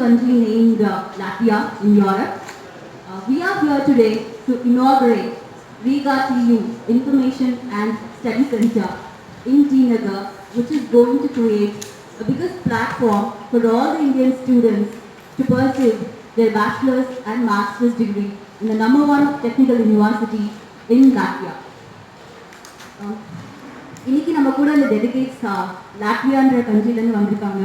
country named Latvia in Europe. We are here today to inaugurate Riga TU Information and Study Center in Thyagaraya, which is going to create a biggest platform for all the Indian students to pursue their bachelor's and master's degree in the #1 technical university in Latvia. இன்னைக்கு நம்ம கூட இந்த delegates லாட்வியான்ற கண்ட்ரிலேருந்து வந்திருக்காங்க.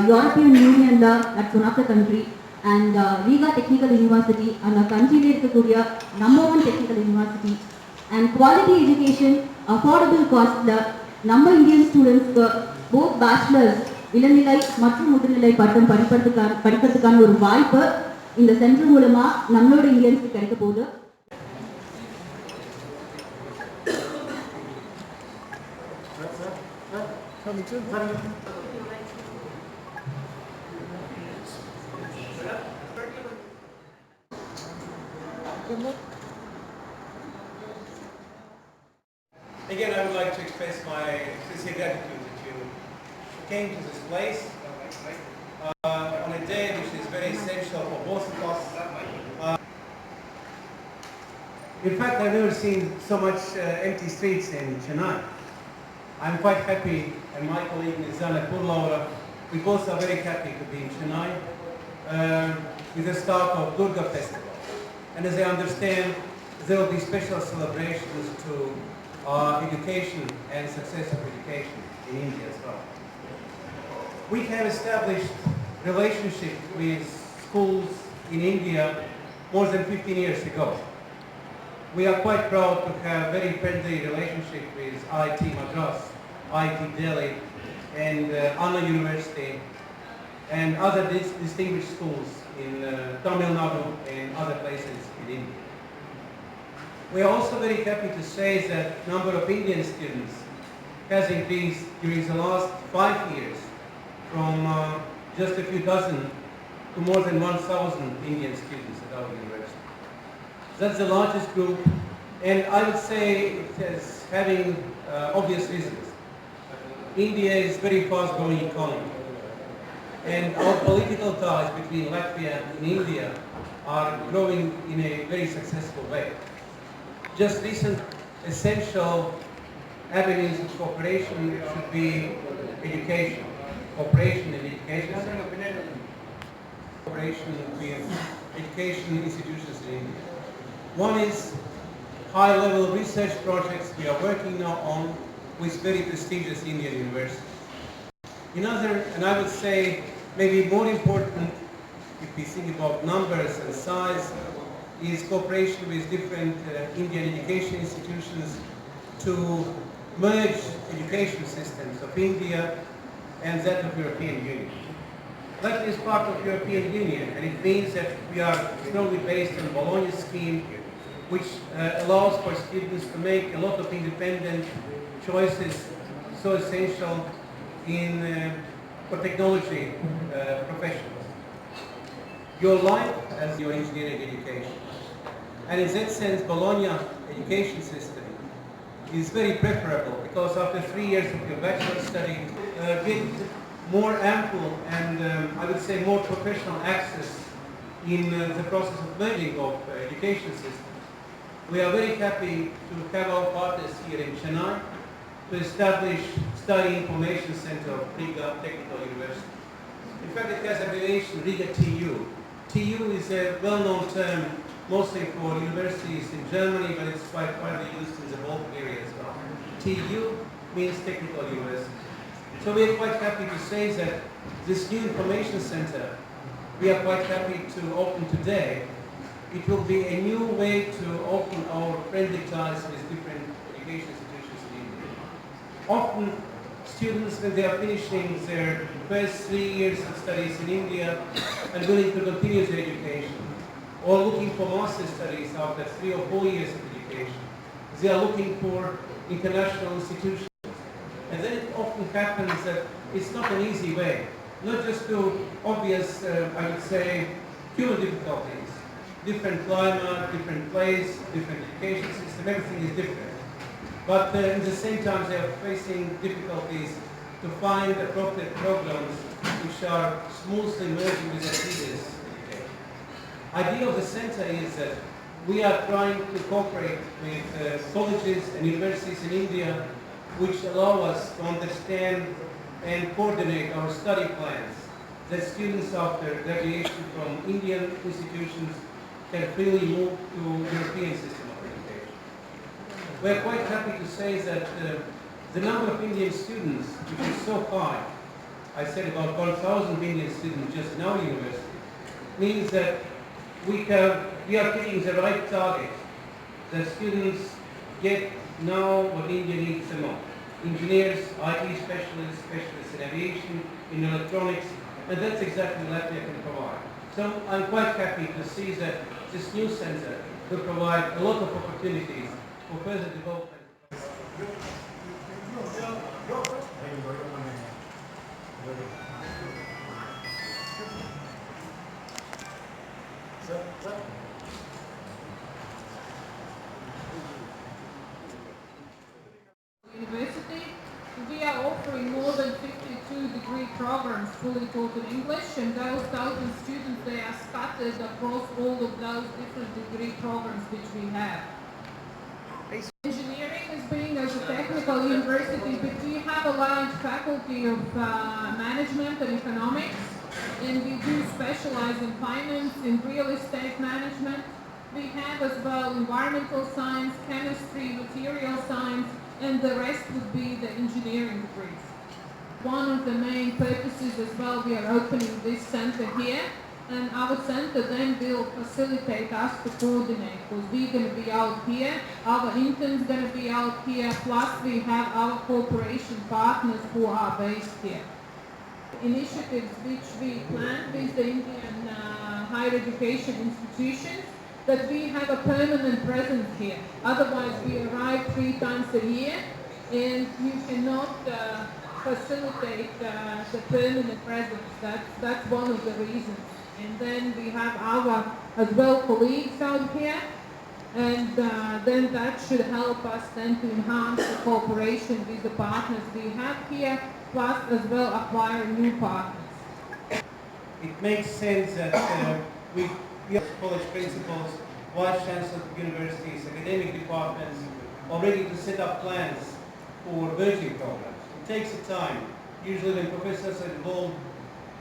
European யூனியனில் that's one of the country and Riga technical university அந்த கண்ட்ரியிலே இருக்கக்கூடிய #1 technical university and quality education affordable காஸ்ட்டில் நம்ம இந்தியன் ஸ்டூடெண்ட்ஸ்க்கு போத் பேச்சுலர்ஸ் இளநிலை மற்றும் முதுநிலை பட்டம் படிக்கிறதுக்கான ஒரு வாய்ப்பு இந்த சென்டர் மூலமாக நம்மளோட இந்தியன்ஸ்க்கு கிடைக்க போகுது. Again, I would like to express my sincere gratitude that you came to this place on a day which is very essential for both of us. In fact, I've never seen so much empty streets in Chennai. I'm quite happy, and my colleague Nizana Kurlaura, we both are very happy to be in Chennai with the start of Durga Festival. And as I understand, there will be special celebrations to education and success of education in India as well. We have established relationships with schools in India more than 15 years ago. We are quite proud to have very friendly relationship with IIT Madras, IIT Delhi, and Anna University, and other distinguished schools in Tamil Nadu and other places in India. We are also very happy to say that number of Indian students has increased during the last 5 years from just a few dozen to more than 1,000 Indian students at our university. That's the largest group, and I would say it is having obvious reasons. India is a very fast-growing economy, and our political ties between Latvia and India are growing in a very successful way. Just recent essential avenues of cooperation should be education, cooperation in education, cooperation with education institutions in India. One is high-level research projects we are working now on with very prestigious Indian universities. Another, and I would say maybe more important if we think about numbers and size, is cooperation with different Indian education institutions to merge education systems of India and that of European Union. Latvia is part of European Union, and it means that we are strongly based on Bologna scheme, which allows for students to make a lot of independent choices so essential for technology professionals. Your life as your engineering education. And in that sense, Bologna education system is very preferable because after 3 years of your bachelor study, get more ample and I would say more professional access in the process of merging of education systems. We are very happy to have our partners here in Chennai to establish Study Information Center of Riga Technical University. In fact, it has abbreviation Riga TU. TU is a well-known term mostly for universities in Germany, but it's quite widely used in the Baltic area as well. TU means Technical University. So we are quite happy to say that this new information center, we are quite happy to open today. It will be a new way to open our friendly ties with different education institutions in India. Often students, when they are finishing their first 3 years of studies in India and willing to continue their education, or looking for master's studies after 3 or 4 years of education, they are looking for international institutions. And then it often happens that it's not an easy way, not just to obvious, I would say, human difficulties. Different climate, different place, different education system, everything is different. But at the same time, they are facing difficulties to to find appropriate programs which are smoothly merging with activities. Idea of the center is that we are trying to cooperate with colleges and universities in India which allow us to understand and coordinate our study plans, that students after graduation from Indian institutions can freely move to European system of education. We are quite happy to say that the number of Indian students, which is so high, I said about 1,000 Indian students just in our university, means that we are hitting the right target. The students get now what India needs the most. Engineers, IT specialists, specialists in aviation, in electronics, and that's exactly what Latvia can provide. So I'm quite happy to see that this new center will provide a lot of opportunities for further development. University, we are offering more than 52 degree programs fully taught in English, and those 1,000 students, they are scattered across all of those different degree programs which we have. Engineering is being as a technical university, but we have a large faculty of management and economics, and we do specialize in finance, in real estate management. We have as well environmental science, chemistry, material science, and the rest would be the engineering degrees. One of the main purposes as well, we are opening this center here, and our center then will facilitate us to coordinate, because we're going to be out here, our interns going to be out here, plus we have our cooperation partners who are based here. Initiatives which we plan with the Indian higher education institutions, that we have a permanent presence here. Otherwise, we arrive 3 times a year, and you cannot facilitate the permanent presence. That's one of the reasons. And then we have our, as well, colleagues out here, and then that should help us then to enhance the cooperation with the partners we have here, plus as well acquire new partners. It makes sense that we have college principals, vice chancellors of universities, academic departments are ready to set up plans for merging programs. It takes a time. Usually when professors are involved,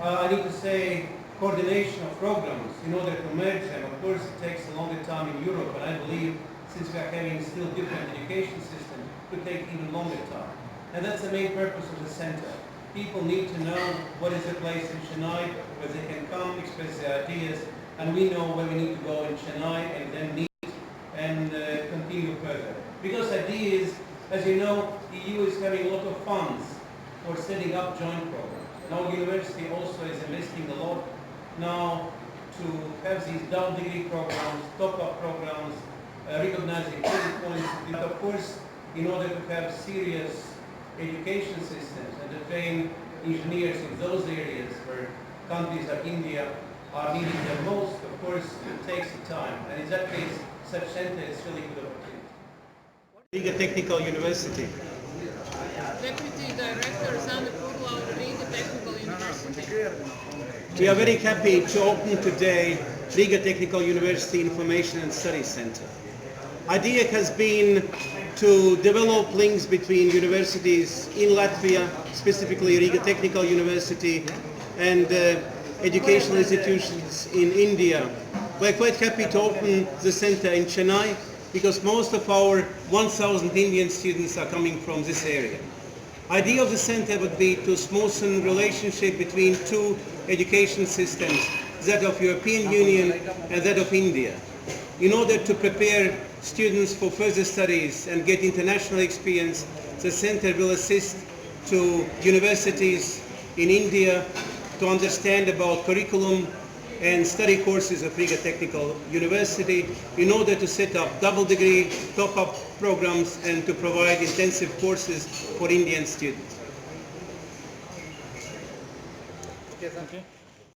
I need to say coordination of programs in order to merge them. Of course, it takes a longer time in Europe, and I believe since we are having still different education systems, it could take even longer time. And that's the main purpose of the center. People need to know what is the place in Chennai where they can come, express their ideas, and we know where we need to go in Chennai and then meet and continue further. Because the idea is, as you know, the EU is having a lot of funds for setting up joint programs. And our university also is investing a lot now to have these double degree programs, top-up programs, recognizing credit points. But of course, in order to have serious education systems and to train engineers in those areas where countries like India are needing the most, of course, it takes time. And in that case, such center is really good opportunity. Riga Technical University. Deputy Director Sandra Kurlau, Riga Technical University. We are very happy to open today Riga Technical University Information and Studies Center. Idea has been to develop links between universities in Latvia, specifically Riga Technical University, and educational institutions in India. We're quite happy to open the center in Chennai because most of our 1,000 Indian students are coming from this area. Idea of the center would be to smoothen relationship between two education systems, that of European Union and that of India. In order to prepare students for further studies and get international experience, the center will assist to universities in India to understand about curriculum and study courses of Riga Technical University in order to set up double degree top-up programs and to provide intensive courses for Indian students. Okay.